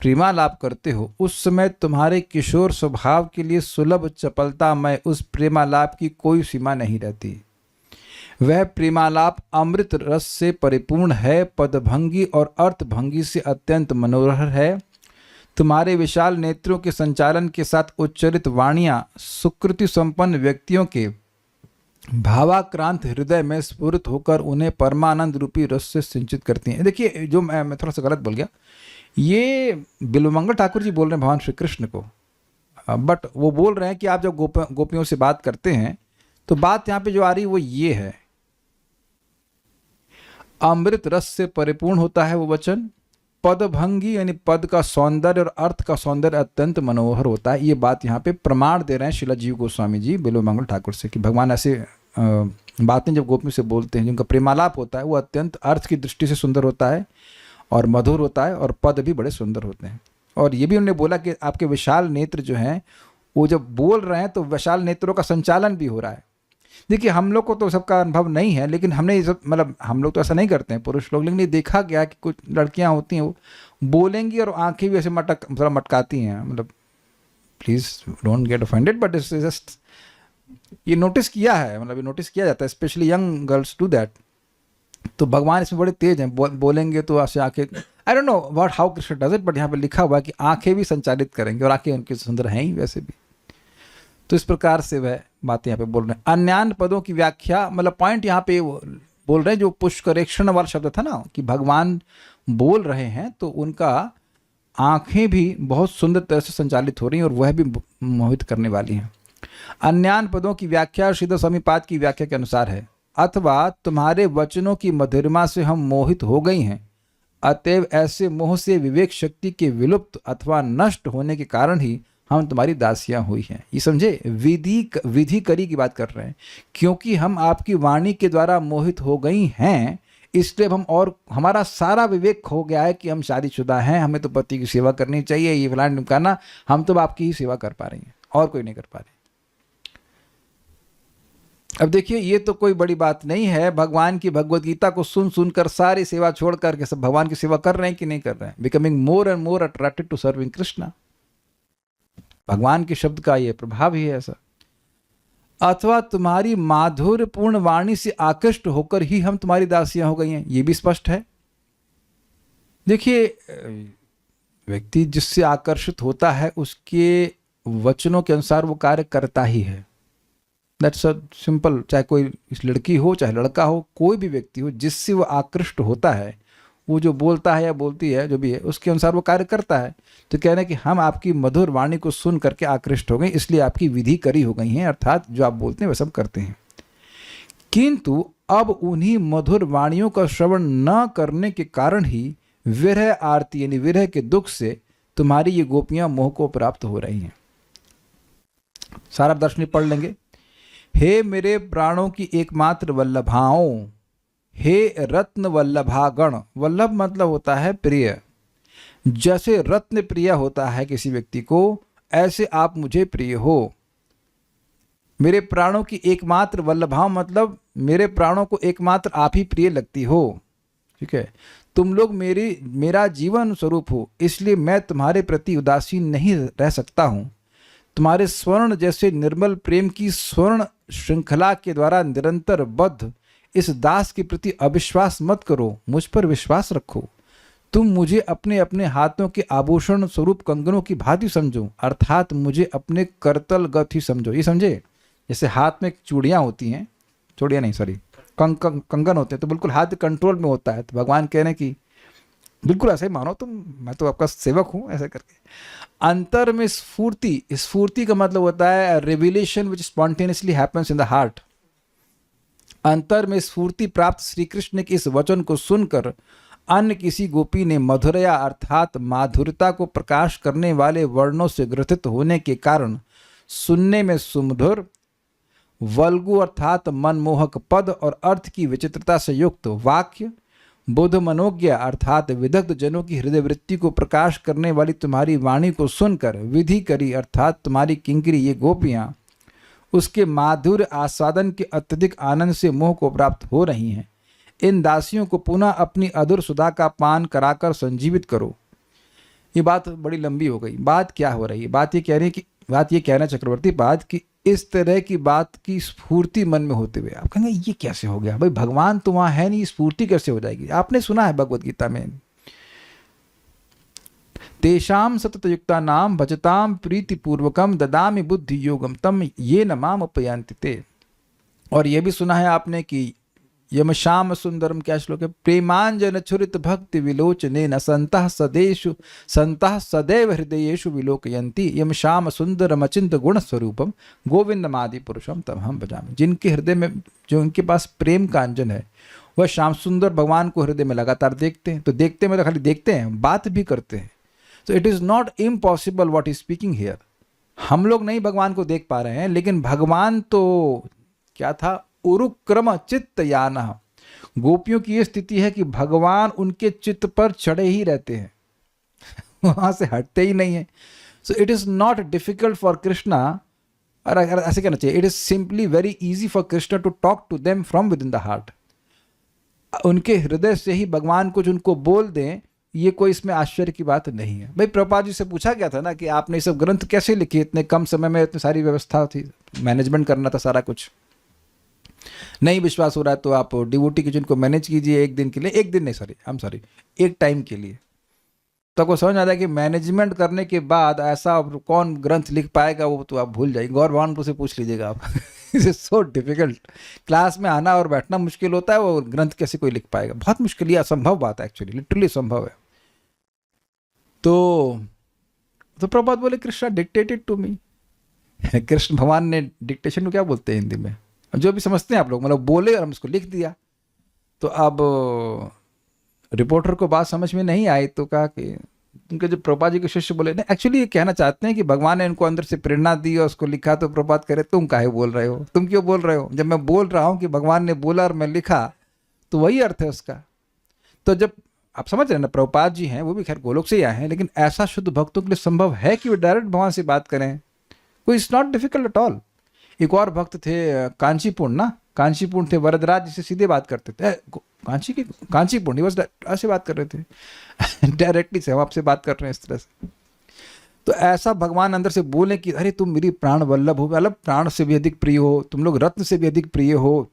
Speaker 1: प्रेमालाप करते हो उस समय तुम्हारे किशोर स्वभाव के लिए सुलभ चपलता में उस प्रेमालाप की कोई सीमा नहीं रहती। वह प्रेमालाप अमृत रस से परिपूर्ण है, पदभंगी और अर्थभंगी से अत्यंत मनोहर है। तुम्हारे विशाल नेत्रों के संचालन के साथ उच्चरित वाणियां सुकृति संपन्न व्यक्तियों के भावाक्रांत हृदय में स्फुरित होकर उन्हें परमानंद रूपी रस से सिंचित करती हैं। देखिए, जो मैं थोड़ा सा गलत बोल गया, ये बिल्वमंगल ठाकुर जी बोल रहे हैं भगवान श्री कृष्ण को, बट वो बोल रहे हैं कि आप जब गोपियों से बात करते हैं तो बात यहाँ पे जो आ रही है वो ये है, अमृत रस से परिपूर्ण होता है वो वचन, पदभंगी यानी पद का सौंदर्य और अर्थ का सौंदर्य अत्यंत मनोहर होता है। ये बात यहाँ पे प्रमाण दे रहे हैं शिला जीव गोस्वामी जी बिल्वमंगल ठाकुर से कि भगवान ऐसे बातें जब गोपियों से बोलते हैं, जिनका प्रेमालाप होता है वो अत्यंत अर्थ की दृष्टि से सुंदर होता है और मधुर होता है और पद भी बड़े सुंदर होते हैं। और ये भी उन्होंने बोला कि आपके विशाल नेत्र जो हैं वो जब बोल रहे हैं तो विशाल नेत्रों का संचालन भी हो रहा है। देखिए, हम लोग को तो सबका अनुभव नहीं है, लेकिन हमने ये सब मतलब हम लोग तो ऐसा नहीं करते हैं पुरुष लोग, लेकिन ये देखा गया कि कुछ लड़कियां होती हैं वो बोलेंगी और आंखें भी ऐसे मटकाती हैं। मतलब please don't get offended, but it's just, ये नोटिस किया है, मतलब ये नोटिस किया जाता है, specially young girls do that. तो भगवान इसमें बड़े तेज हैं, बोलेंगे तो ऐसे आंखें, I don't know what how Krishna does it, but यहाँ पे लिखा हुआ है कि आंखें भी संचालित करेंगे और आंखें उनकी सुंदर हैं ही वैसे भी। तो इस प्रकार से वह बातें यहाँ पे बोल रहे हैं। अन्यान पदों की व्याख्या, मतलब पॉइंट यहाँ पे बोल रहे हैं, जो पुष्करेक्षण वाला शब्द था ना कि भगवान बोल रहे हैं तो उनका आंखें भी बहुत सुंदर तरह से संचालित हो रही हैं और वह भी मोहित करने वाली हैं। अन्यान पदों की व्याख्या श्रीधर स्वामी पाद की व्याख्या के अनुसार है, अथवा तुम्हारे वचनों की मधुरिमा से हम मोहित हो गई हैं, अतएव ऐसे मोह से विवेक शक्ति के विलुप्त अथवा नष्ट होने के कारण ही हम तुम्हारी दासियां हुई हैं। ये समझे, विधि करी की बात कर रहे हैं, क्योंकि हम आपकी वाणी के द्वारा मोहित हो गई हैं, इसलिए हम और हमारा सारा विवेक खो गया है कि हम शादीशुदा हैं, हमें तो पति की सेवा करनी चाहिए, ये फलाना ढिमकाना, हम तो आपकी ही सेवा कर पा रही हैं और कोई नहीं कर पा रहे। अब देखिए, ये तो कोई बड़ी बात नहीं है, भगवान की भगवत गीता को सुन सुनकर सारी सेवा छोड़ करके सब भगवान की सेवा कर रहे हैं कि नहीं कर रहे हैं, becoming more and more attracted to serving Krishna. भगवान के शब्द का ये प्रभाव ही है ऐसा। अथवा तुम्हारी माधुर्यपूर्ण वाणी से आकृष्ट होकर ही हम तुम्हारी दासियां हो गई हैं, ये भी स्पष्ट है। देखिए, व्यक्ति जिससे आकर्षित होता है उसके वचनों के अनुसार वो कार्य करता ही है। दैट्स अ सिंपल, चाहे कोई इस लड़की हो चाहे लड़का हो, कोई भी व्यक्ति हो, जिससे वो आकृष्ट होता है वो जो बोलता है या बोलती है जो भी है उसके अनुसार वो कार्य करता है। तो कह रहे हैं कि हम आपकी मधुर वाणी को सुन करके आकृष्ट हो गए, इसलिए आपकी विधि करी हो गई हैं, अर्थात जो आप बोलते हैं वह सब करते हैं। किंतु अब उन्हीं मधुर वाणियों का श्रवण न करने के कारण ही विरह आरती यानी विरह के दुख से तुम्हारी ये गोपियां मोह को प्राप्त हो रही हैं। सारा दर्शन पढ़ लेंगे। हे मेरे प्राणों की एकमात्र वल्लभाओं, हे रत्न वल्लभागण, वल्लभ मतलब होता है प्रिय, जैसे रत्न प्रिय होता है किसी व्यक्ति को, ऐसे आप मुझे प्रिय हो। मेरे प्राणों की एकमात्र वल्लभाओं मतलब मेरे प्राणों को एकमात्र आप ही प्रिय लगती हो, ठीक है। तुम लोग मेरा जीवन स्वरूप हो, इसलिए मैं तुम्हारे प्रति उदासीन नहीं रह सकता हूँ। तुम्हारे स्वर्ण जैसे निर्मल प्रेम की स्वर्ण श्रृंखला के द्वारा निरंतर बद्ध इस दास के प्रति अविश्वास मत करो, मुझ पर विश्वास रखो। तुम मुझे अपने अपने हाथों के आभूषण स्वरूप कंगनों की भांति समझो, अर्थात मुझे अपने करतलगत ही समझो। ये समझे, जैसे हाथ में चूड़ियाँ होती हैं, चूड़ियाँ नहीं सॉरी कंगन होते हैं, तो बिल्कुल हाथ कंट्रोल में होता है। तो भगवान कह रहे हैं कि बिल्कुल ऐसे मानो तुम, मैं तो आपका सेवक हूँ, ऐसे करके। अंतर में स्फूर्ति, स्फूर्ति का मतलब होता है revelation which spontaneously happens in the heart. अंतर में स्फूर्ति प्राप्त श्री कृष्ण के इस वचन को सुनकर अन्य किसी गोपी ने मधुरया अर्थात माधुर्यता को प्रकाश करने वाले वर्णों से ग्रथित होने के कारण सुनने में सुमधुर, वल्गु अर्थात मनमोहक पद और अर्थ की विचित्रता से युक्त वाक्य, बुध मनोज्ञ अर्थात विदग्ध जनों की हृदय वृत्ति को प्रकाश करने वाली तुम्हारी वाणी को सुनकर विधि करी अर्थात तुम्हारी किंकरी ये गोपियाँ उसके माधुर्य आस्वादन के अत्यधिक आनंद से मोह को प्राप्त हो रही हैं। इन दासियों को पुनः अपनी अधुर सुधा का पान कराकर संजीवित करो। ये बात बड़ी लंबी हो गई। बात क्या हो रही है? बात ये कह रहे हैं चक्रवर्ती बात कि इस तरह की बात की स्फूर्ति मन में होते हुए आप कहेंगे ये कैसे हो गया भाई, भगवान तो वहां है नहीं, स्फूर्ति कैसे हो जाएगी? आपने सुना है भगवत गीता में, तेषाम सतत युक्ता नाम भजताम प्रीति पूर्वकम ददामि बुद्धि योगम तम ये न माम उपयांति ते। और ये भी सुना है आपने कि यम श्याम सुंदरम, क्या श्लोक है? प्रेमांजन छुरित भक्ति विलोचने न संतः सदैव हृदयेषु विलोकयन्ति यम श्याम सुंदरम अचिंत गुण स्वरूपम गोविंदमादि पुरुषम तम हम भजामि। जिनके हृदय में, जो उनके पास प्रेम का अंजन है, वह श्याम सुंदर भगवान को हृदय में लगातार देखते हैं। तो देखते में तो खाली देखते हैं, बात भी करते हैं। तो it is not impossible what is speaking here. हम लोग नहीं भगवान को देख पा रहे हैं, लेकिन भगवान तो क्या था? उरुक्रम चित्त यान। गोपियों की यह स्थिति है कि भगवान उनके चित्त पर चढ़े ही रहते हैं, वहां से हटते ही नहीं है। So it is not difficult for Krishna, और ऐसे कहना चाहिए, it is simply very easy for Krishna to talk to them from within the heart. उनके हृदय से ही भगवान कुछ उनको बोल दें, ये कोई इसमें आश्चर्य की बात नहीं है। भाई प्रभुपाद जी से पूछा गया था ना कि आपने ये सब ग्रंथ कैसे लिखे, इतने कम समय में इतनी सारी व्यवस्था थी, मैनेजमेंट करना था सारा कुछ। नहीं विश्वास हो रहा है तो आप डिवोटी किचन को मैनेज कीजिए एक दिन के लिए, एक दिन नहीं सॉरी एक टाइम के लिए। तो आपको समझ आता है कि मैनेजमेंट करने के बाद ऐसा कौन ग्रंथ लिख पाएगा, वो तो आप भूल जाइए। गौर भगवान से पूछ लीजिएगा आप। It is so difficult. Class में आना और बैठना मुश्किल होता है, वो ग्रंथ कैसे कोई लिख पाएगा? बहुत मुश्किल, ये असंभव बात है, एक्चुअली लिटरली असंभव है। तो प्रभुपाद बोले Krishna dictated to me. Krishna भगवान ने डिक्टेशन को क्या बोलते हैं हिंदी में, जो भी समझते हैं आप लोग, मतलब बोले और हम इसको लिख दिया। तो अब रिपोर्टर को बात समझ में नहीं आई तो कहा कि उनके जो प्रभुपाद जी के शिष्य बोले नहीं, एक्चुअली ये कहना चाहते हैं कि भगवान ने इनको अंदर से प्रेरणा दी और उसको लिखा। तो प्रभुपाद कह रहे तुम काहे बोल रहे हो, तुम क्यों बोल रहे हो? जब मैं बोल रहा हूँ कि भगवान ने बोला और मैं लिखा, तो वही अर्थ है उसका। तो जब आप समझ रहे हैं ना, प्रभुपाद जी हैं, वो भी खैर गोलोक से ही आए हैं, लेकिन ऐसा शुद्ध भक्तों के लिए संभव है कि वो डायरेक्ट भगवान से बात करें? कोई it's not difficult at all. एक और भक्त थे कांचीपुर थे, वरदराज जी से सीधे बात करते थे। कांचीपुर बस ऐसे बात कर रहे थे डायरेक्टली से, हम आपसे बात कर रहे हैं इस तरह से। तो ऐसा भगवान अंदर से बोले कि अरे तुम मेरी प्राण वल्लभ हो, मतलब प्राण से भी अधिक प्रिय हो, तुम लोग रत्न से भी अधिक प्रिय हो,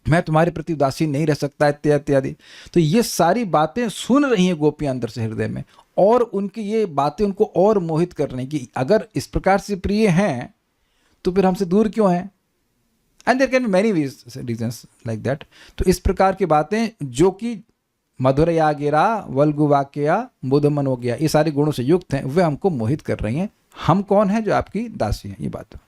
Speaker 1: मैं तुम्हारे प्रति उदासीन नहीं रह सकता, इत्यादि इत्यादि। तो ये सारी बातें सुन रही हैं गोपियां अंदर से हृदय में, और उनकी ये बातें उनको और मोहित कर रही हैं कि अगर इस प्रकार से प्रिय हैं तो फिर हमसे दूर क्यों हैं? And there can be many reasons like that. तो इस प्रकार की बातें जो कि मधुरया गिरा वल्गु वाक्या बुध मनोज्ञा, ये सारे गुणों से युक्त हैं, वे हमको मोहित कर रही हैं। हम कौन हैं? जो आपकी दासी हैं। ये बात।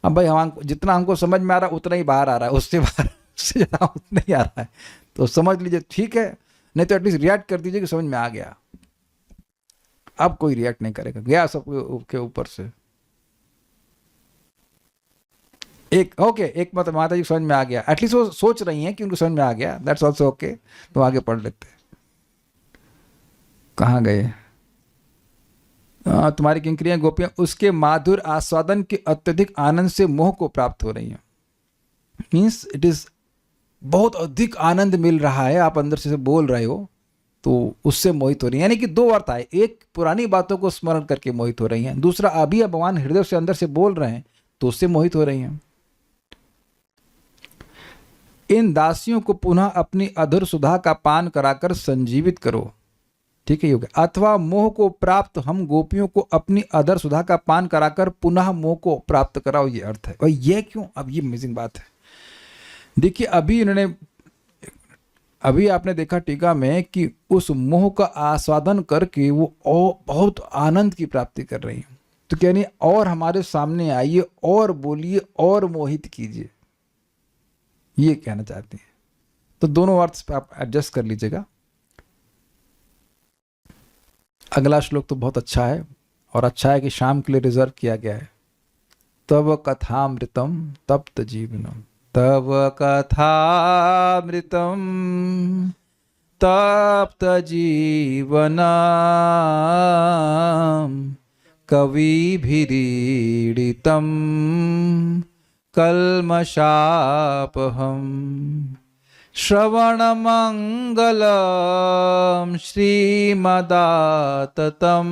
Speaker 1: अब भाई हम जितना हमको समझ में आ रहा है उतना ही बाहर आ रहा है, उससे बाहर उससे ज़्यादा उतना ही आ रहा है, तो समझ लीजिए ठीक है, नहीं तो एटलीस्ट रिएक्ट कर दीजिए कि समझ में आ गया। अब कोई रिएक्ट नहीं करेगा, गया सबके ऊपर से। एक माता जी समझ में आ गया, एटलीस्ट वो सोच रही हैं कि उनको समझ में आ गया, दैट्स ऑल्सो ओके। तो आगे पढ़ लेते हैं। कहाँ गए? तुम्हारी किंकरियां गोपियां उसके माधुर आस्वादन के अत्यधिक आनंद से मोह को प्राप्त हो रही हैं। मीन्स इट इज बहुत अधिक आनंद मिल रहा है, आप अंदर से बोल रहे हो तो उससे मोहित हो रही है। यानी कि दो अर्थ आए, एक पुरानी बातों को स्मरण करके मोहित हो रही हैं, दूसरा अभी भगवान हृदय से अंदर से बोल रहे हैं तो उससे मोहित हो रही हैं। इन दासियों को पुनः अपनी अधुर सुधा का पान कराकर संजीवित करो। ठीक है, ये हो गया। अथवा मोह को प्राप्त हम गोपियों को अपनी अधर सुधा का पान कराकर पुनः मोह को प्राप्त कराओ, ये अर्थ है। और ये क्यों? अब ये अमेजिंग बात है। देखिए अभी आपने देखा टीका में कि उस मोह का आस्वादन करके वो बहुत आनंद की प्राप्ति कर रही है। तो कह रही और हमारे सामने आइए और बोलिए और मोहित कीजिए, ये कहना चाहती हैं। तो दोनों अर्थ आप एडजस्ट कर लीजिएगा। अगला श्लोक तो बहुत अच्छा है, और अच्छा है कि शाम के लिए रिजर्व किया गया है। तव कथामृतम तप्त जीवनम, तव कथामृतम तप्त जीवनम, कविभिरीडितं कल्मषापहम्, श्रवणमङ्गलं श्रीमदाततं,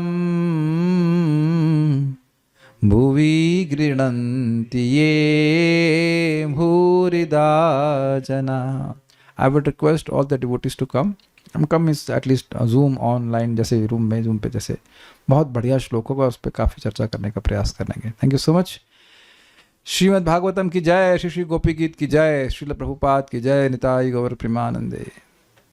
Speaker 1: भुवि गृह्णन्ति ये भूरिदा जना। I would request all the devotees to come. Come is at least Zoom online, जैसे रूम में Zoom पे जैसे बहुत बढ़िया श्लोकों का उस पर काफ़ी चर्चा करने का प्रयास करेंगे। Thank you so much. Shrimad Bhagavatam की जय, श्री श्री गोपी गीत की जय, श्रील प्रभुपाद की जय, निताई गौर प्रेमानंदे।